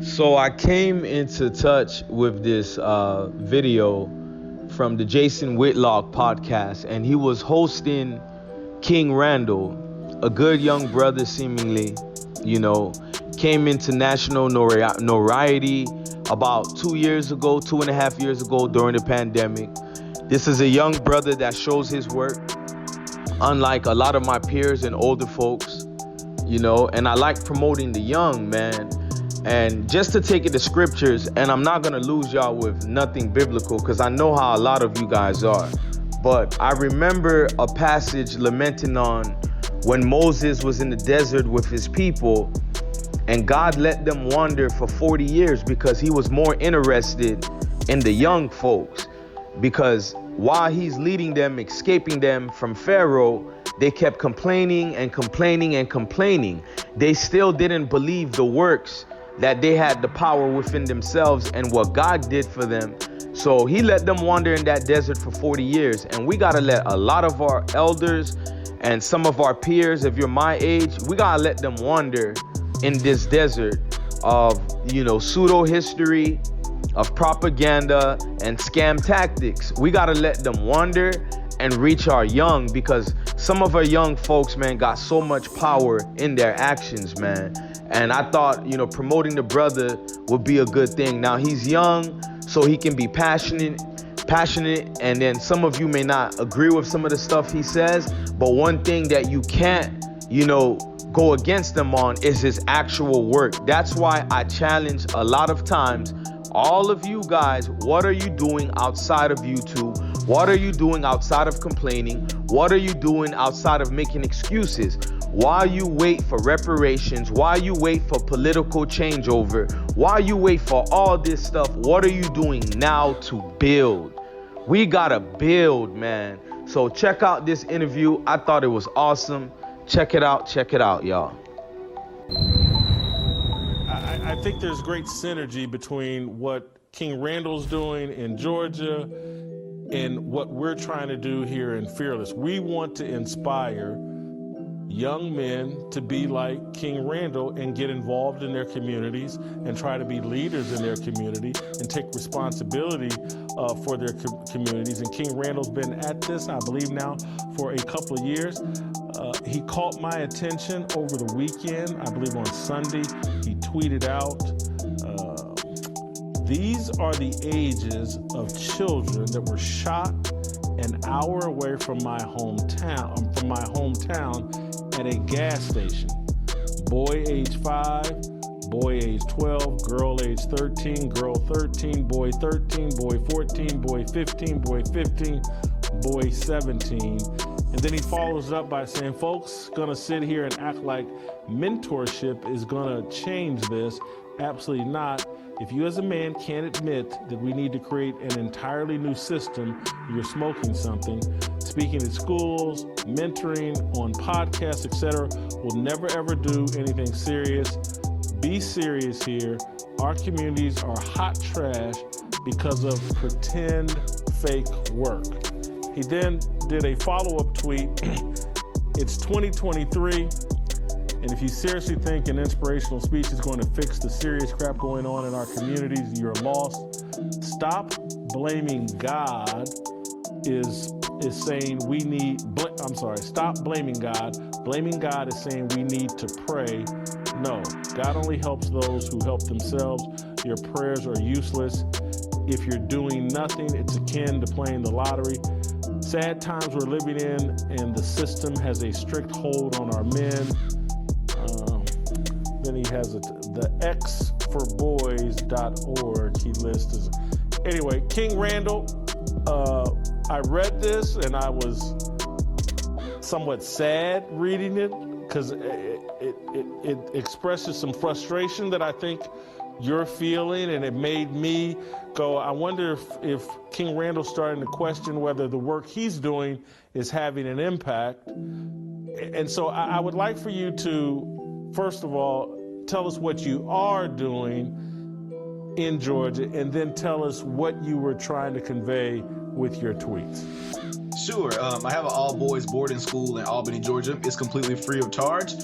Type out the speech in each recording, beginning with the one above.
So I came into touch with this video from the Jason Whitlock podcast, and he was hosting King Randall, a good young brother seemingly, came into national notoriety about 2.5 years ago during the pandemic. This is a young brother that shows his work, unlike a lot of my peers and older folks, and I like promoting the young, man. And just to take it to scriptures, and I'm not going to lose y'all with nothing biblical because I know how a lot of you guys are. But I remember a passage lamenting on when Moses was in the desert with his people and God let them wander for 40 years because he was more interested in the young folks. Because while he's leading them, escaping them from Pharaoh, they kept complaining and complaining and complaining. They still didn't believe the works that they had the power within themselves and what God did for them. So he let them wander in that desert for 40 years. And we got to let a lot of our elders and some of our peers, if you're my age, we got to let them wander in this desert of, pseudo history, of propaganda and scam tactics. We got to let them wander and reach our young, because some of our young folks, man, got so much power in their actions, man. And I thought, promoting the brother would be a good thing. Now, he's young, so he can be passionate, and then some of you may not agree with some of the stuff he says, but one thing that you can't, go against him on is his actual work. That's why I challenge a lot of times all of you guys, what are you doing outside of YouTube? What are you doing outside of complaining? What are you doing outside of making excuses? While you wait for reparations, while you wait for political changeover, while you wait for all this stuff, what are you doing now to build? We gotta build, man. So check out this interview. I thought it was awesome. Check it out, y'all. I think there's great synergy between what King Randall's doing in Georgia and what we're trying to do here in Fearless. We want to inspire young men to be like King Randall and get involved in their communities and try to be leaders in their community and take responsibility for their communities. And King Randall's been at this, I believe now, for a couple of years. He caught my attention over the weekend. I believe on Sunday, he tweeted out, these are the ages of children that were shot an hour away from my hometown, at a gas station. Boy age 5, boy age 12, girl age 13, girl 13, boy 13, boy 14, boy 15, boy 15, boy 17. And then he follows up by saying, folks gonna sit here and act like mentorship is gonna change this. Absolutely not. If you as a man can't admit that we need to create an entirely new system, you're smoking something. Speaking at schools, mentoring, on podcasts, etc., will never ever do anything serious. Be serious here. Our communities are hot trash because of pretend fake work. He then did a follow-up tweet. It's 2023, and if you seriously think an inspirational speech is going to fix the serious crap going on in our communities, you're lost. Stop blaming God is saying we need, stop blaming God. Blaming God is saying we need to pray. No, God only helps those who help themselves. Your prayers are useless. If you're doing nothing, it's akin to playing the lottery. Sad times we're living in, and the system has a strict hold on our men. Then he has the xforboys.org he lists. Anyway, King Randall, I read this and I was somewhat sad reading it because it expresses some frustration that I think you're feeling, and it made me go, I wonder if King Randall's starting to question whether the work he's doing is having an impact. And so I would like for you to, first of all, tell us what you are doing in Georgia, and then tell us what you were trying to convey with your tweets. Sure. I have an all-boys boarding school in Albany, Georgia. It's completely free of charge.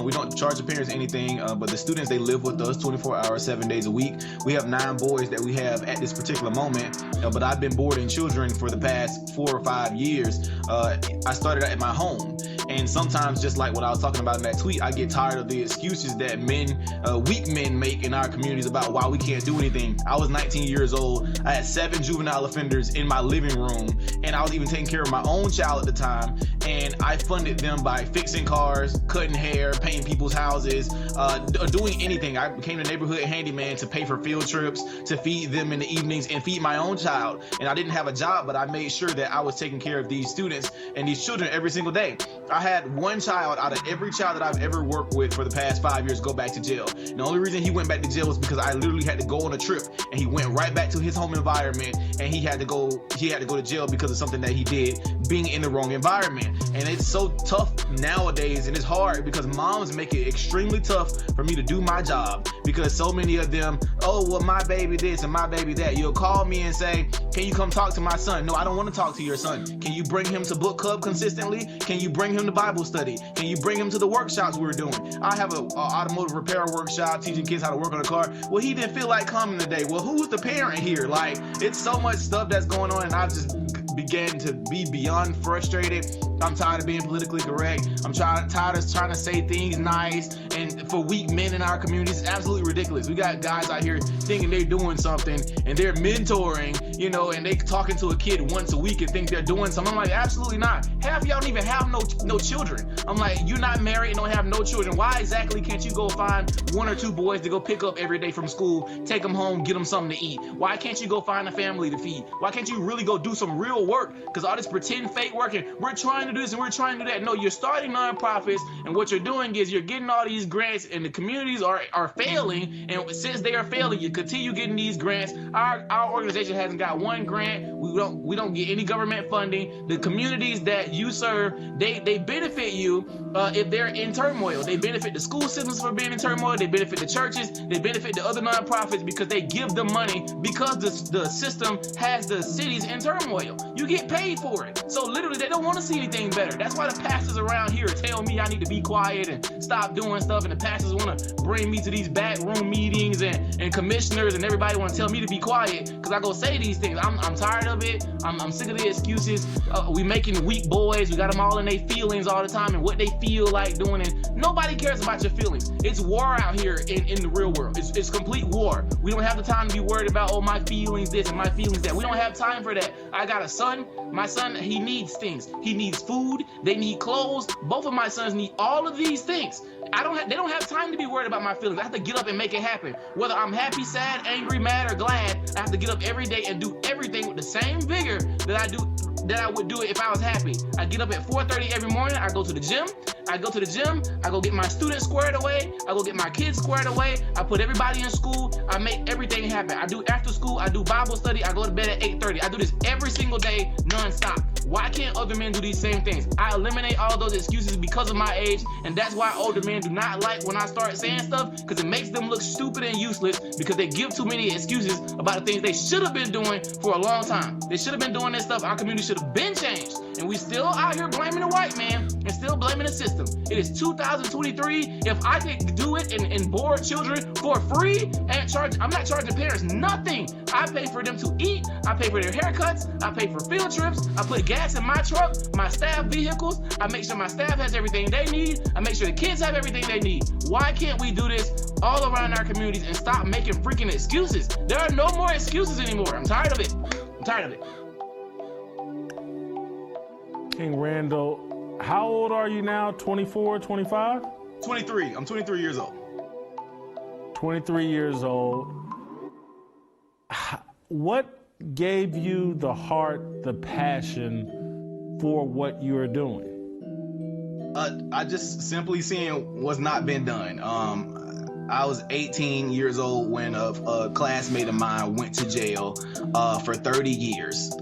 We don't charge the parents anything, but the students, they live with us 24 hours, 7 days a week. We have 9 boys that we have at this particular moment, but I've been boarding children for the past 4 or 5 years. I started at my home, and sometimes, just like what I was talking about in that tweet, I get tired of the excuses that weak men make in our communities about why we can't do anything. I was 19 years old. I had 7 juvenile offenders in my living room, and I was even taking care of my own child at the time, and I funded them by fixing cars, cutting hair, painting people's houses, doing anything. I became a neighborhood handyman to pay for field trips, to feed them in the evenings, and feed my own child. And I didn't have a job, but I made sure that I was taking care of these students and these children every single day. I had 1 child out of every child that I've ever worked with for the past 5 years go back to jail. And the only reason he went back to jail was because I literally had to go on a trip, and he went right back to his home environment, and he had to go to jail because of something that he did, being in the wrong environment. And it's so tough nowadays, and it's hard because moms make it extremely tough for me to do my job, because so many of them, oh, well, my baby this and my baby that. You'll call me and say, can you come talk to my son? No, I don't want to talk to your son. Can you bring him to book club consistently? Can you bring him to Bible study? Can you bring him to the workshops we're doing? I have an automotive repair workshop teaching kids how to work on a car. Well, he didn't feel like coming today. Well, who's the parent here? Like, it's so much stuff that's going on, and I just began to be beyond frustrated. I'm tired of being politically correct. I'm tired of trying to say things nice, and for weak men in our communities, it's absolutely ridiculous. We got guys out here thinking they're doing something, and they're mentoring, and they talking to a kid once a week and think they're doing something. I'm like, absolutely not. Half of y'all don't even have no children. I'm like, you're not married and don't have no children. Why exactly can't you go find 1 or 2 boys to go pick up every day from school, take them home, get them something to eat? Why can't you go find a family to feed? Why can't you really go do some real work? Because all this pretend fake working, we're trying to do this and we're trying to do that. No, you're starting nonprofits, and what you're doing is you're getting all these grants, and the communities are failing, and since they are failing, you continue getting these grants. Our organization hasn't got 1 grant. We don't get any government funding. The communities that you serve, they benefit you if they're in turmoil. They benefit the school systems for being in turmoil. They benefit the churches. They benefit the other nonprofits because they give them money, because the system has the cities in turmoil. You get paid for it. So literally, they don't want to see anything better. That's why the pastors around here tell me I need to be quiet and stop doing stuff, and the pastors want to bring me to these backroom meetings, and commissioners and everybody want to tell me to be quiet because I go say these things. I'm tired of it. I'm sick of the excuses. We making weak boys. We got them all in their feelings all the time and what they feel like doing, and nobody cares about your feelings. It's war out here in the real world. It's complete war. We don't have the time to be worried about, oh, my feelings this and my feelings that. We don't have time for that. I got a son. My son, he needs things. He needs food. They need clothes. Both of my sons need all of these things. They don't have time to be worried about my feelings. I have to get up and make it happen. Whether I'm happy, sad, angry, mad, or glad, I have to get up every day and do everything with the same vigor that I would do it if I was happy. I get up at 4:30 every morning. I go to the gym. I go get my students squared away. I go get my kids squared away. I put everybody in school. I make everything happen. I do after school. I do Bible study. I go to bed at 8:30. I do this every single day, nonstop. Why can't other men do these same things? I eliminate all those excuses because of my age, and that's why older men do not like when I start saying stuff, because it makes them look stupid and useless, because they give too many excuses about the things they should have been doing for a long time. They should have been doing this stuff. Our community should have been changed, and we still out here blaming the white man and still blaming the system. It is 2023. If I could do it and board children for free and I'm not charging parents nothing. I pay for them to eat. I pay for their haircuts. I pay for field trips. I put gas in my truck, my staff vehicles. I make sure my staff has everything they need. I make sure the kids have everything they need. Why can't we do this all around our communities and stop making freaking excuses? There are no more excuses anymore. I'm tired of it. King Randall, how old are you now? 24, 25? 23. I'm 23 years old. 23 years old. What gave you the heart, the passion for what you are doing? I just simply seeing what's not been done. I was 18 years old when a classmate of mine went to jail for 30 years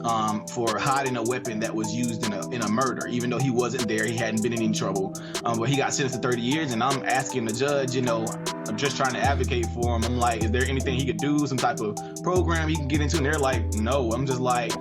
for hiding a weapon that was used in a murder. Even though he wasn't there, he hadn't been in any trouble. But he got sentenced to 30 years, and I'm asking the judge, I'm just trying to advocate for him. I'm like, is there anything he could do, some type of program he can get into? And they're like, no. I'm just like,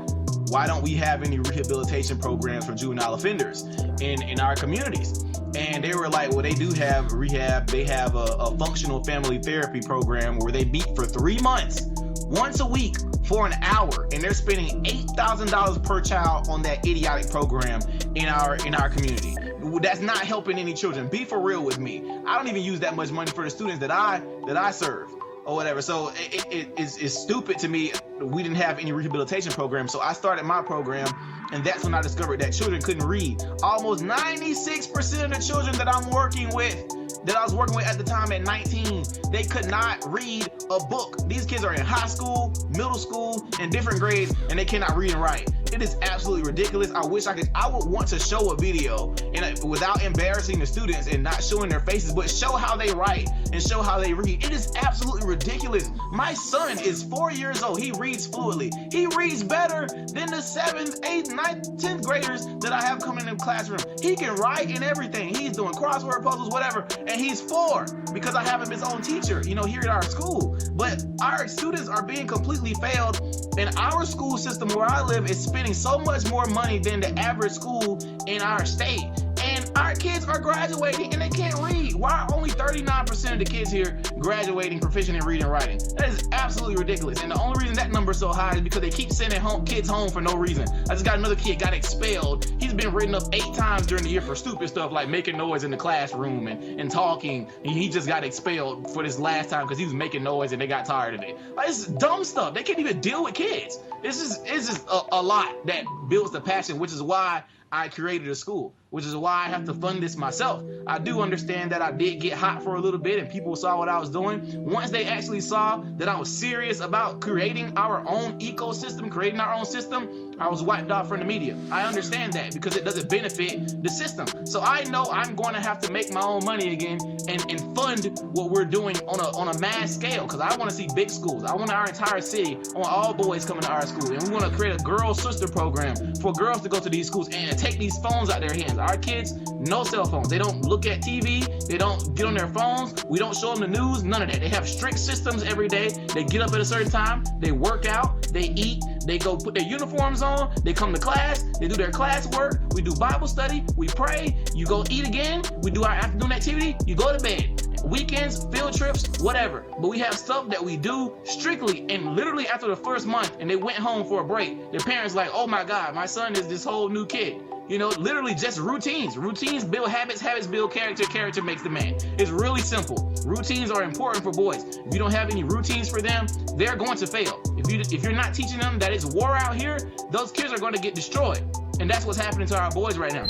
why don't we have any rehabilitation programs for juvenile offenders in our communities? And they were like, well, they do have rehab. They have a functional family therapy program where they meet for 3 months, once a week for an hour, and they're spending $8,000 per child on that idiotic program in our community. That's not helping any children. Be for real with me. I don't even use that much money for the students that I serve or whatever. So it's stupid to me. We didn't have any rehabilitation program. So I started my program, and that's when I discovered that children couldn't read. Almost 96% of the children that I was working with at the time at 19, they could not read a book. These kids are in high school, middle school, and different grades, and they cannot read and write. It is absolutely ridiculous. I would want to show a video and without embarrassing the students and not showing their faces, but show how they write and show how they read. It is absolutely ridiculous. My son is 4 years old. He reads fluently. He reads better than the 7th, 8th, 9th, 10th graders that I have coming in the classroom. He can write and everything. He's doing crossword puzzles, whatever, and he's 4 because I have him his own teacher, here at our school. But our students are being completely failed, and our school system where I live is spending so much more money than the average school in our state. And our kids are graduating and they can't read. Why are only 39% of the kids here graduating proficient in reading and writing? That is absolutely ridiculous. And the only reason that number is so high is because they keep sending kids home for no reason. I just got another kid got expelled. He's been written up 8 times during the year for stupid stuff like making noise in the classroom and talking. And he just got expelled for this last time because he was making noise and they got tired of it. Like, it's dumb stuff. They can't even deal with kids. It's just a lot that builds the passion, which is why I created a school, which is why I have to fund this myself. I do understand that I did get hot for a little bit and people saw what I was doing. Once they actually saw that I was serious about creating our own ecosystem, creating our own system, I was wiped off from the media. I understand that because it doesn't benefit the system. So I know I'm going to have to make my own money again and fund what we're doing on a mass scale, because I want to see big schools. I want our entire city, I want all boys coming to our school, and we want to create a girl sister program for girls to go to these schools and take these phones out their hands. Our kids, no cell phones. They don't look at TV. They don't get on their phones. We don't show them the news. None of that. They have strict systems every day. They get up at a certain time. They work out. They eat. They go put their uniforms on. They come to class. They do their class work. We do Bible study. We pray. You go eat again. We do our afternoon activity. You go to bed. Weekends, field trips, whatever. But we have stuff that we do strictly, and literally after the first month and they went home for a break, their parents like, oh my God, my son is this whole new kid. Literally just routines. Routines build habits, habits build character, character makes the man. It's really simple. Routines are important for boys. If you don't have any routines for them, they're going to fail. If you're not teaching them that it's war out here, those kids are going to get destroyed. And that's what's happening to our boys right now.